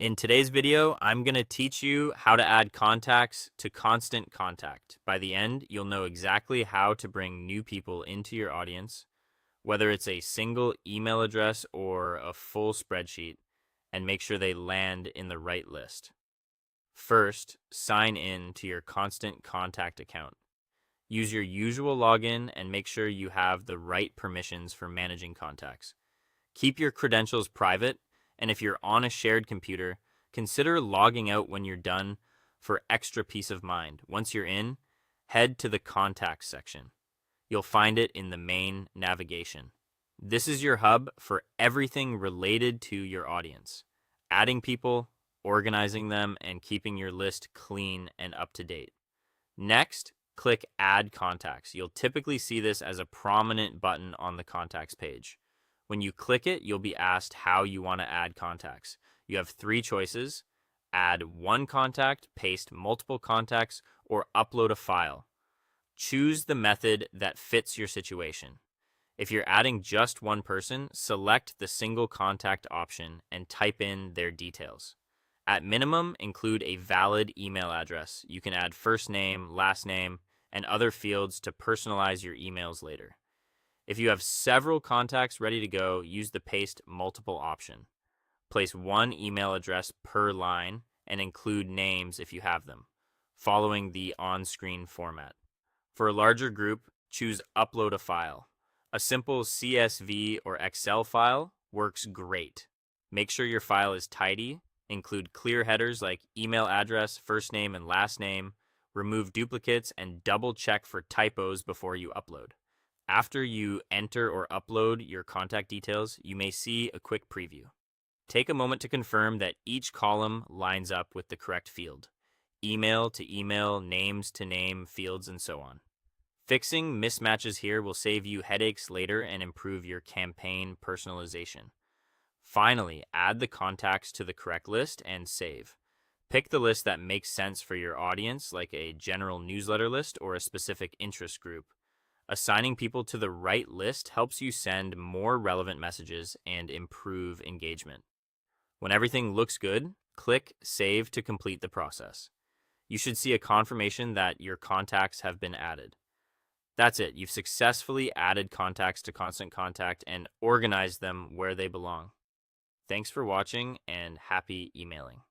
In today's video, I'm going to teach you how to add contacts to Constant Contact. By the end, you'll know exactly how to bring new people into your audience, whether it's a single email address or a full spreadsheet, and make sure they land in the right list. First, sign in to your Constant Contact account. Use your usual login and make sure you have the right permissions for managing contacts. Keep your credentials private, and if you're on a shared computer, consider logging out when you're done for extra peace of mind. Once you're in, head to the Contacts section. You'll find it in the main navigation. This is your hub for everything related to your audience, adding people, organizing them, and keeping your list clean and up to date. Next, click Add Contacts. You'll typically see this as a prominent button on the contacts page. When you click it, you'll be asked how you want to add contacts. You have three choices: add one contact, paste multiple contacts, or upload a file. Choose the method that fits your situation. If you're adding just one person, select the single contact option and type in their details. At minimum, include a valid email address. You can add first name, last name, and other fields to personalize your emails later. If you have several contacts ready to go, use the paste multiple option. Place one email address per line and include names if you have them, following the on-screen format. For a larger group, choose Upload a File. A simple CSV or Excel file works great. Make sure your file is tidy, include clear headers like email address, first name, and last name, remove duplicates, and double check for typos before you upload. After you enter or upload your contact details, you may see a quick preview. Take a moment to confirm that each column lines up with the correct field. Email to email, names to name, fields, and so on. Fixing mismatches here will save you headaches later and improve your campaign personalization. Finally, add the contacts to the correct list and save. Pick the list that makes sense for your audience, like a general newsletter list or a specific interest group. Assigning people to the right list helps you send more relevant messages and improve engagement. When everything looks good, click Save to complete the process. You should see a confirmation that your contacts have been added. That's it. You've successfully added contacts to Constant Contact and organized them where they belong. Thanks for watching and happy emailing.